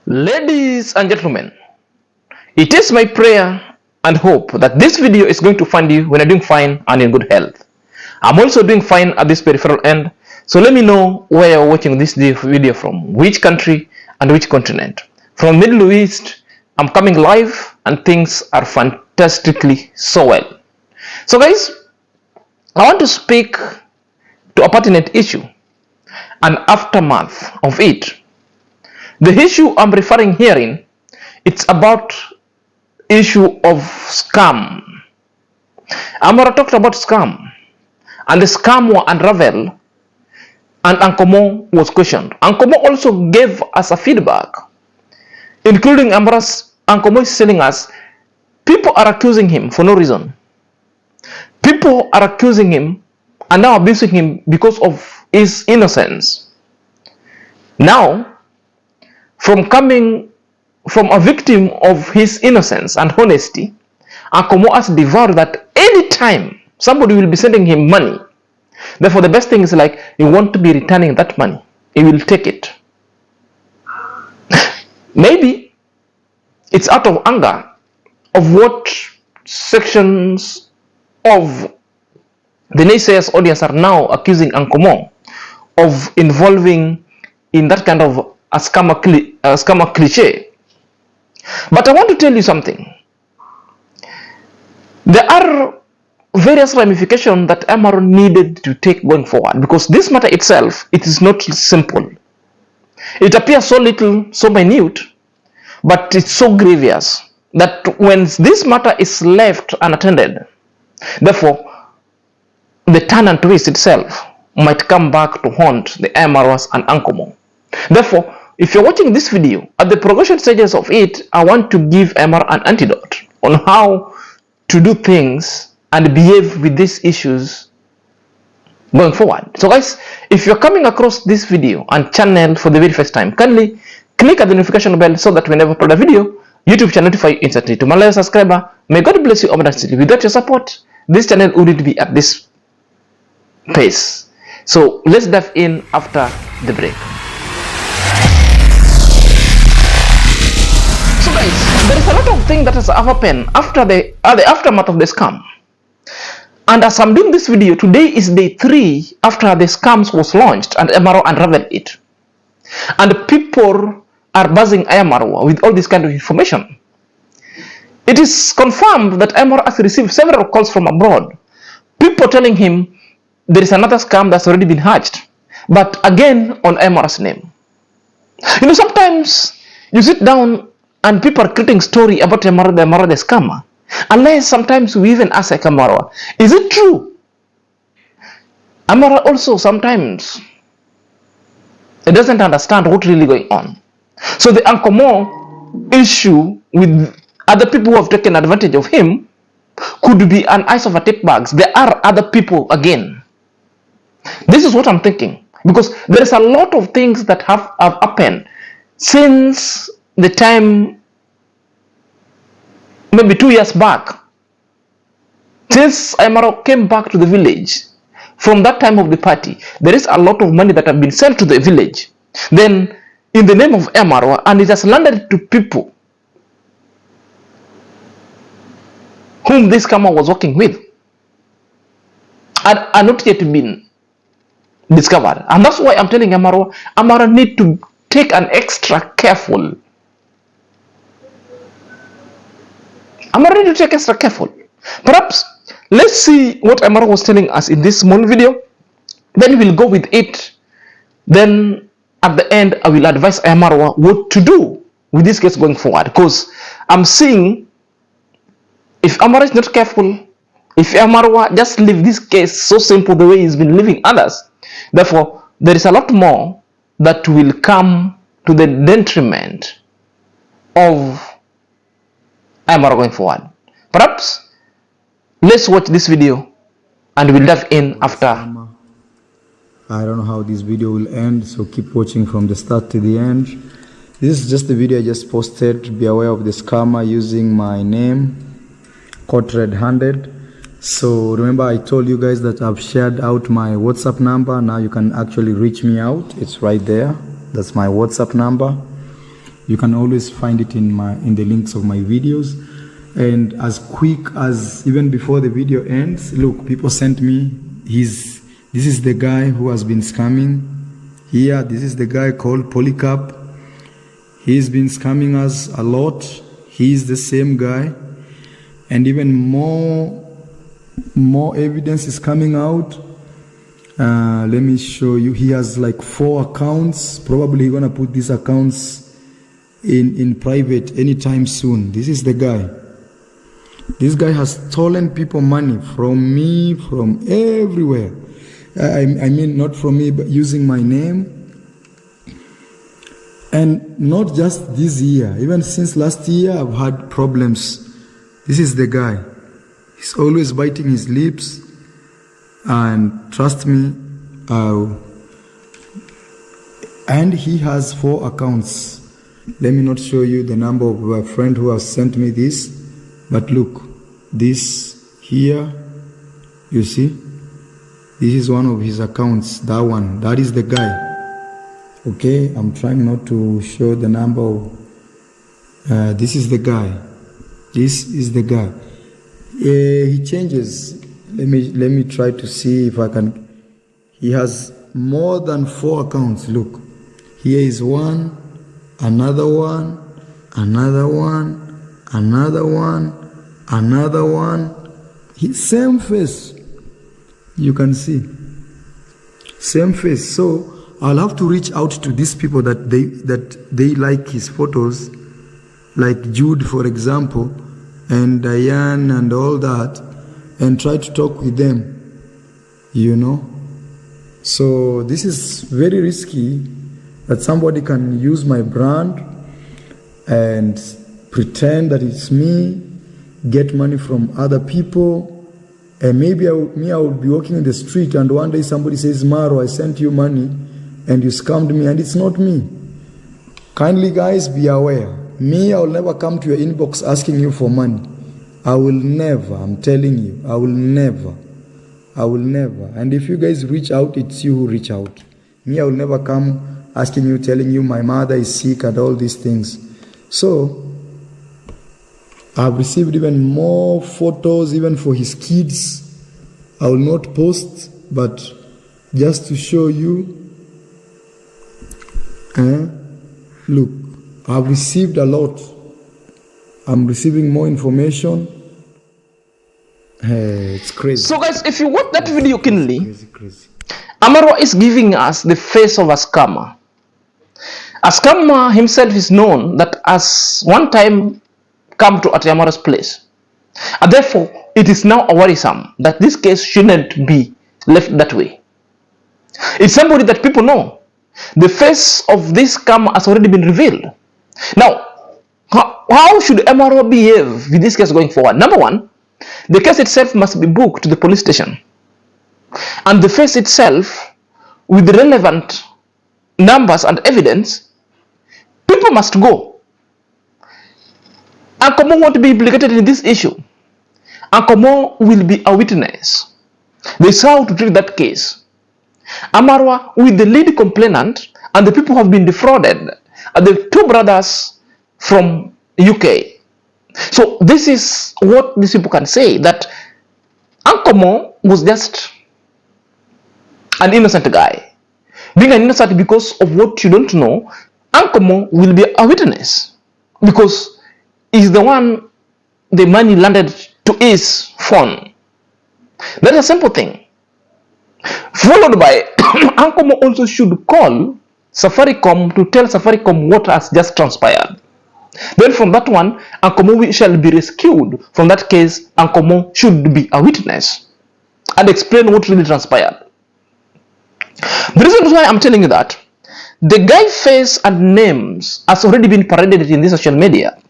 Ladies and gentlemen, it is my prayer and hope that this video is going to find you when you're doing fine and in good health. I'm also doing fine at this peripheral end, so let me know where you're watching this video from, which country and which continent. From Middle East, I'm coming live and things are fantastically so well. So guys, I want to speak to a pertinent issue, an aftermath of it. The issue I'm referring herein, it's about issue of scam. Amara talked about scam, and the scam was unraveled, and unclemoh was questioned. Unclemoh also gave us a feedback, including unclemoh is telling us people are accusing him for no reason. People are accusing him and now abusing him because of his innocence. Now, from coming from a victim of his innocence and honesty, unclemoh has devoured that anytime somebody will be sending him money, therefore the best thing is like he want to be returning that money, he will take it. Maybe it's out of anger of what sections of the naysayers audience are now accusing unclemoh of involving in that kind of a scammer cliche. But I want to tell you something. There are various ramifications that Iamarwa needed to take going forward, because this matter itself, it is not simple. It appears so little, so minute, but it's so grievous that when this matter is left unattended, therefore the turn and twist itself might come back to haunt the Iamarwas and unclemoh. Therefore, if you're watching this video, at the progression stages of it, I want to give Iamarwa an antidote on how to do things and behave with these issues going forward. So guys, if you're coming across this video and channel for the very first time, kindly click at the notification bell so that whenever I upload a video, YouTube will notify you instantly. To my loyal subscriber, may God bless you abundantly. Without your support, this channel wouldn't be at this pace. So let's dive in after the break. So guys, there is a lot of things that has happened after the aftermath of the scam. And as I'm doing this video, today is day 3 after the scams was launched and Iamarwa unraveled it. And people are buzzing Iamarwa with all this kind of information. It is confirmed that Iamarwa has received several calls from abroad. People telling him there is another scam that's already been hatched, but again on Iamarwa's name. You know, sometimes you sit down and people are creating story about Iamarwa the scammer. Unless sometimes we even ask Iamarwa, is it true? Iamarwa also sometimes it doesn't understand what's really going on. So the unclemoh issue with other people who have taken advantage of him could be an ice of a take bags. There are other people again. This is what I'm thinking, because there is a lot of things that have happened since the time, maybe 2 years back, since Iamarwa came back to the village. From that time of the party, there is a lot of money that have been sent to the village, then in the name of Iamarwa, and it has landed to people whom this scammer was working with and are not yet been discovered. And that's why I'm telling Iamarwa need to take an extra careful. Iamarwa need to take extra careful. Perhaps let's see what Iamarwa was telling us in this small video. Then we'll go with it. Then at the end, I will advise Iamarwa what to do with this case going forward. Because I'm seeing if Iamarwa is not careful, if Iamarwa just leave this case so simple the way he's been leaving others, therefore there is a lot more that will come to the detriment of Iamarwa going forward. Perhaps let's watch this video and we'll dive in after. I don't know how this video will end, so keep watching from the start to the end. This is just the video I just posted. Be aware of the scammer using my name, caught red-handed. So remember, I told you guys that I've shared out my WhatsApp number. Now you can actually reach me out. It's right there. That's my WhatsApp number. You can always find it in the links of my videos. And as quick as even before the video ends, look, people sent me this is the guy who has been scamming here. This is the guy called Polycarp. He's been scamming us a lot. He's the same guy. And even more evidence is coming out. Let me show you. He has like 4 accounts. Probably he's gonna put these accounts in private anytime soon. This is the guy. This guy has stolen people money from me, from everywhere. I mean, not from me, but using my name. And not just this year, even since last year, I've had problems. This is the guy. He's always biting his lips. And trust me, and he has 4 accounts. Let me not show you the number of a friend who has sent me this. But look, this here, you see, this is one of his accounts, that one, that is the guy. Okay, I'm trying not to show the number of, this is the guy, this is the guy. He changes, let me try to see if I can, he has more than 4 accounts, look, here is one, another one, another one, another one, another one. Same face. You can see. Same face. So I'll have to reach out to these people that they like his photos, like Jude, for example, and Diane and all that, and try to talk with them. You know? So this is very risky that somebody can use my brand and pretend that it's me, get money from other people, and maybe I would be walking in the street and one day somebody says, Maro, I sent you money and you scammed me, and it's not me. Kindly guys, be aware. Me, I will never come to your inbox asking you for money. I will never, I'm telling you, I will never. And if you guys reach out, it's you who reach out. Me, I will never come asking you, telling you my mother is sick and all these things. So I've received even more photos, even for his kids. I will not post, but just to show you. Look, I've received a lot. I'm receiving more information. It's crazy. So guys, if you watch that video keenly, crazy. Iamarwa is giving us the face of a scammer. A scammer himself is known that as one time come to Iamarwa's place. And therefore, it is now worrisome that this case shouldn't be left that way. It's somebody that people know. The face of this scammer has already been revealed. Now, how should Iamarwa behave with this case going forward? Number one, the case itself must be booked to the police station. And the face itself, with the relevant numbers and evidence, people must go. unclemoh won't be implicated in this issue. unclemoh will be a witness. This is how to treat that case. Iamarwa, with the lead complainant and the people who have been defrauded, are the 2 brothers from UK. So this is what these people can say, that unclemoh was just an innocent guy. Being an innocent because of what you don't know, unclemoh will be a witness because he's the one the money landed to his phone. That's a simple thing. Followed by unclemoh also should call Safaricom to tell Safaricom what has just transpired. Then from that one, unclemoh shall be rescued. From that case, unclemoh should be a witness and explain what really transpired. The reason why I'm telling you that, the guy face and names has already been paraded in the social media.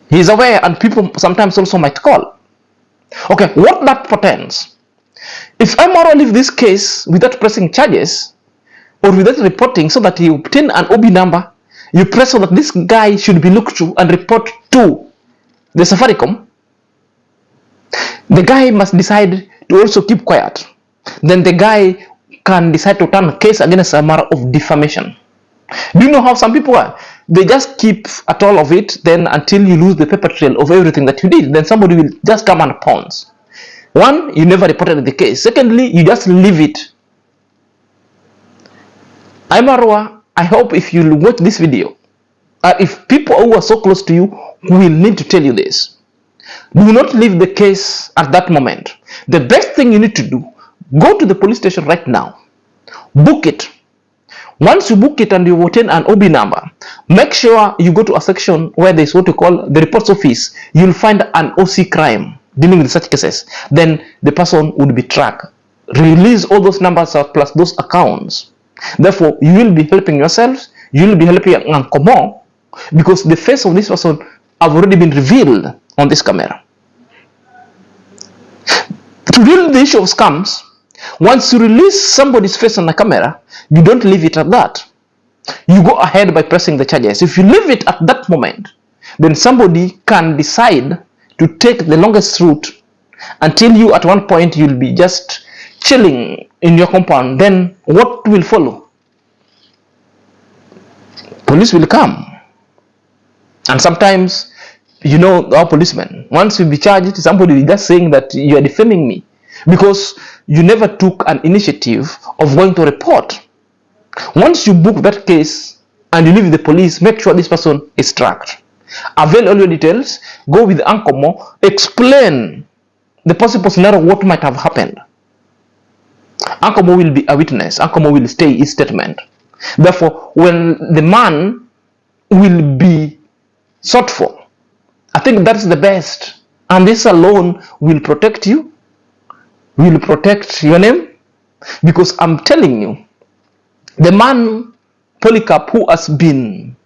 He is aware, and people sometimes also might call. Okay, what that portends? If Iamarwa leave this case without pressing charges or without reporting, so that he obtain an OB number, you press so that this guy should be looked to and report to the Safaricom, the guy must decide to also keep quiet. Then the guy can decide to turn a case against Iamarwa of defamation. Do you know how some people are? They just keep at all of it, then until you lose the paper trail of everything that you did, then somebody will just come and pounce. One, you never reported the case. Secondly, you just leave it. Iamarwa, I hope if you watch this video, if people who are so close to you will need to tell you this, do not leave the case at that moment. The best thing you need to do, go to the police station right now, book it. Once you book it and you obtain an OB number, make sure you go to a section where there's what you call the reports office. You'll find an OC crime dealing with such cases. Then the person would be tracked. Release all those numbers plus those accounts. Therefore, you will be helping yourself. You will be helping unclemoh, because the face of this person have already been revealed on this camera. To deal with the issue of scams, once you release somebody's face on the camera, you don't leave it at that. You go ahead by pressing the charges. If you leave it at that moment, then somebody can decide to take the longest route until you at one point you'll be just chilling in your compound. Then what will follow? Police will come. And sometimes, you know, our policemen, once you be charged, somebody is just saying that you are defaming me because you never took an initiative of going to report. Once you book that case and you leave the police, make sure this person is tracked. Avail all your details, go with unclemoh, explain the possible scenario, what might have happened. Unclemoh will be a witness. Unclemoh will stay his statement. Therefore, when the man will be sought for, I think that's the best. And this alone will protect you, will protect your name. Because I'm telling you, the man Polycarp who has been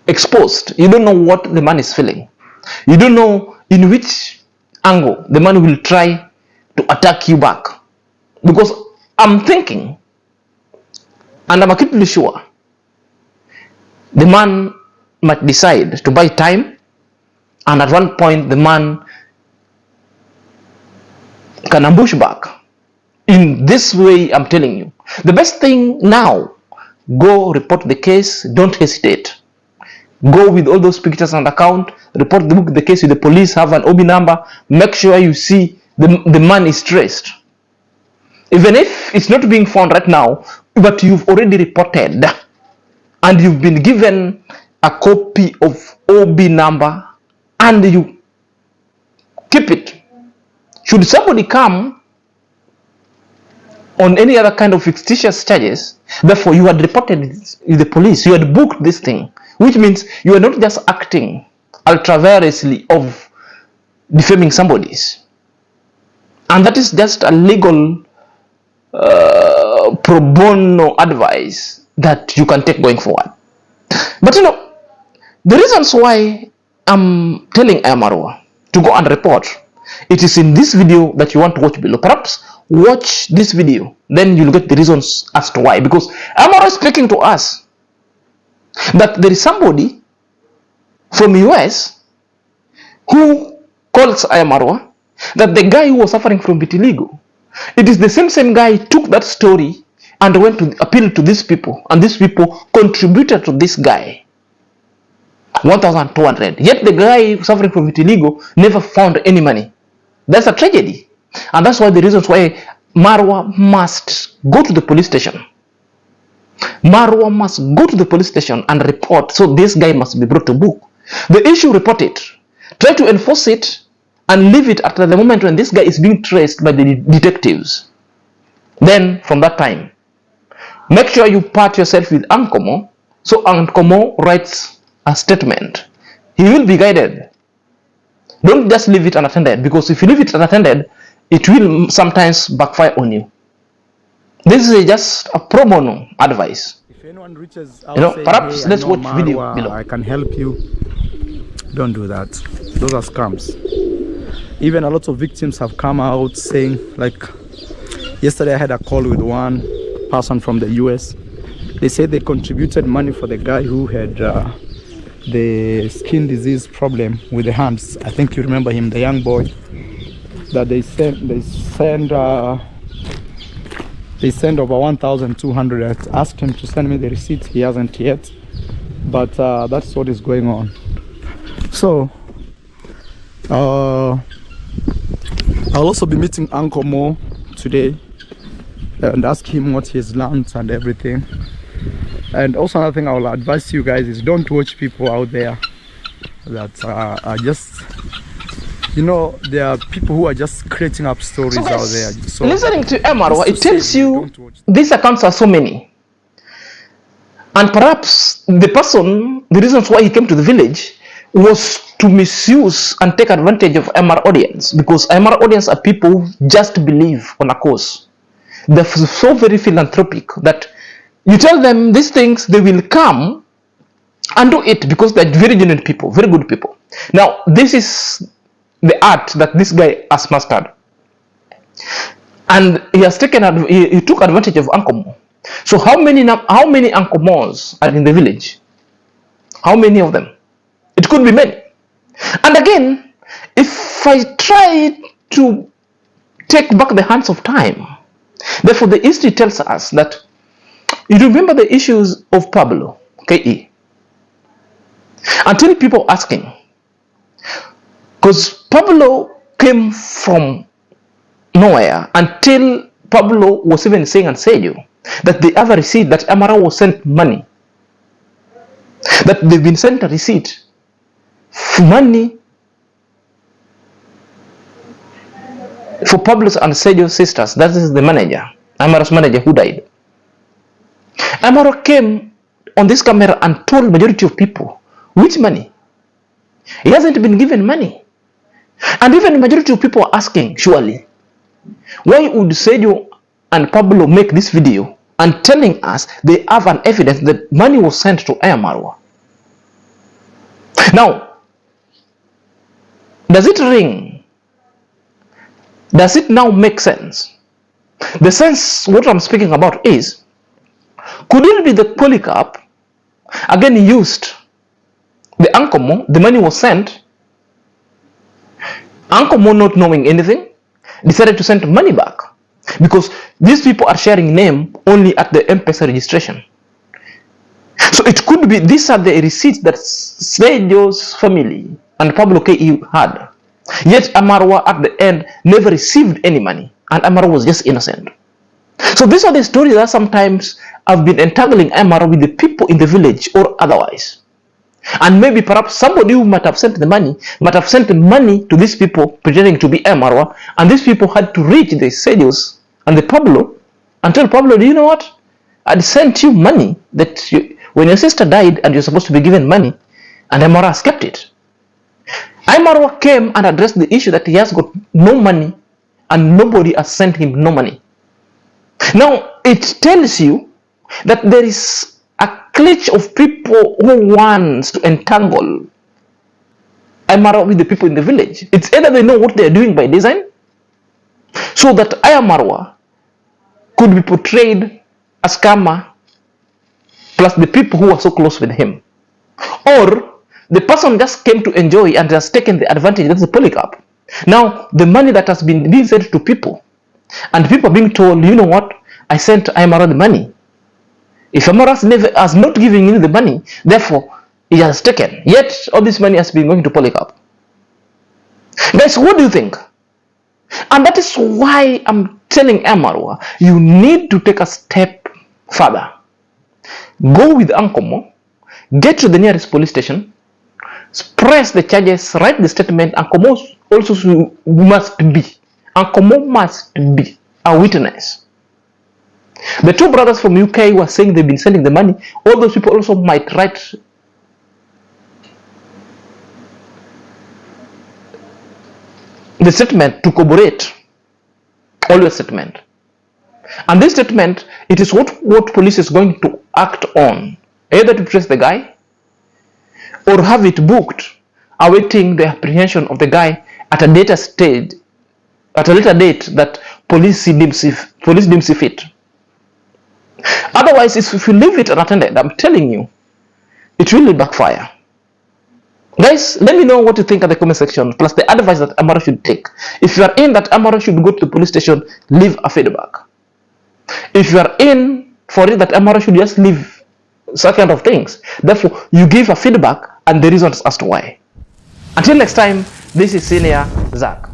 exposed, you don't know what the man is feeling. You don't know in which angle the man will try to attack you back. Because I'm thinking, and I'm acutely sure, the man might decide to buy time, and at one point the man can ambush back. In this way, I'm telling you, the best thing now, go report the case, don't hesitate. Go with all those pictures and account, report the case with the police, have an OB number, make sure you see the man is traced. Even if it's not being found right now, but you've already reported and you've been given a copy of OB number and you keep it. Should somebody come on any other kind of fictitious charges, therefore you had reported with the police, you had booked this thing, which means you are not just acting ultra-variously of defaming somebody's. And that is just a legal pro bono advice that you can take going forward. But you know, the reasons why I'm telling Iamarwa to go and report, it is in this video that you want to watch below. Perhaps watch this video, then you'll get the reasons as to why. Because Iamarwa is speaking to us that there is somebody from US who calls Iamarwa that the guy who was suffering from vitiligo, it is the same guy who took that story and went to appeal to these people, and these people contributed to this guy 1,200. Yet the guy suffering from vitiligo never found any money. That's a tragedy. And that's why the reasons why Marwa must go to the police station. Marwa must go to the police station and report. So this guy must be brought to book. The issue, report it. Try to enforce it and leave it at the moment when this guy is being traced by the detectives. Then from that time, make sure you part yourself with unclemoh. So unclemoh writes a statement. He will be guided. Don't just leave it unattended, because if you leave it unattended, it will sometimes backfire on you. This is just a pro bono advice. If anyone reaches out, perhaps saying, hey, let's watch video below. I can help you. Don't do that. Those are scams. Even a lot of victims have come out saying, like yesterday I had a call with one person from the US. They said they contributed money for the guy who had the skin disease problem with the hands. I think you remember him, the young boy that they sent They sent over 1,200. I asked him to send me the receipt. He hasn't yet. But that's what is going on. So, I'll also be meeting Unclemoh today and ask him what he's learned and everything. And also another thing I will advise you guys is don't watch people out there that are just, you know, there are people who are just creating up stories out there. So listening to Iamarwa, it tells you these accounts are so many. And perhaps the reasons why he came to the village was to misuse and take advantage of Iamarwa audience, because Iamarwa audience are people who just believe on a cause. They're so very philanthropic that you tell them these things, they will come and do it because they're very genuine people, very good people. Now, this is the art that this guy has mastered. And he has taken, he took advantage of unclemoh. So how many unclemohs are in the village? How many of them? It could be many. And again, if I try to take back the hands of time, therefore the history tells us that, you remember the issues of Pablo, KE. Until people asking, because Pablo came from nowhere, until Pablo was even saying and saying you that they have a receipt that Iamarwa was sent money, that they've been sent a receipt for money for Pablo's and Sergio's sisters. That is the manager, Iamarwa's manager, who died. Iamarwa came on this camera and told majority of people which money. He hasn't been given money. And even majority of people are asking, surely, why would Sergio and Pablo make this video and telling us they have an evidence that money was sent to Iamarwa? Now, does it ring? Does it now make sense? The sense, what I'm speaking about is, could it be the polycarp again used the unclemoh, the money was sent, unclemoh not knowing anything, decided to send money back, because these people are sharing name only at the M-Pesa registration. So it could be these are the receipts that Sergio's family and Pablo KE had. Yet Iamarwa at the end never received any money, and Iamarwa was just innocent. So these are the stories that sometimes have been entangling Iamarwa with the people in the village or otherwise. And maybe perhaps somebody who might have sent the money to these people pretending to be Iamarwa, and these people had to reach the Sergios and the Pablo and tell Pablo, do you know what? I sent you money that when your sister died and you're supposed to be given money, and Iamarwa has kept it. Iamarwa came and addressed the issue that he has got no money and nobody has sent him no money. Now, it tells you that there is a clique of people who wants to entangle Iamarwa with the people in the village. It's either they know what they are doing by design, so that Iamarwa could be portrayed as scammer plus the people who are so close with him, or the person just came to enjoy and has taken the advantage. That's the polycarp. Now, the money that has been being sent to people, and people are being told, you know what, I sent Iamarwa the money. If Iamarwa has not given you the money, therefore he has taken. Yet all this money has been going to polycarp. Guys, what do you think? And that is why I'm telling Iamarwa, you need to take a step further. Go with unclemoh, get to the nearest police station, press the charges, write the statement. Unclemoh also must be a witness. The two brothers from UK were saying they've been sending the money. All those people also might write the statement to corroborate all your statement. And this statement, it is what police is going to act on, either to trace the guy or have it booked, awaiting the apprehension of the guy at a later date that police deems fit. Otherwise, if you leave it unattended, I'm telling you, it will backfire. Guys, let me know what you think in the comment section, plus the advice that Iamarwa should take. If you are in that Iamarwa should go to the police station, leave a feedback. If you are in for it that Iamarwa should just leave such kind of things, therefore you give a feedback and the reasons as to why. Until next time, this is Senior Zach.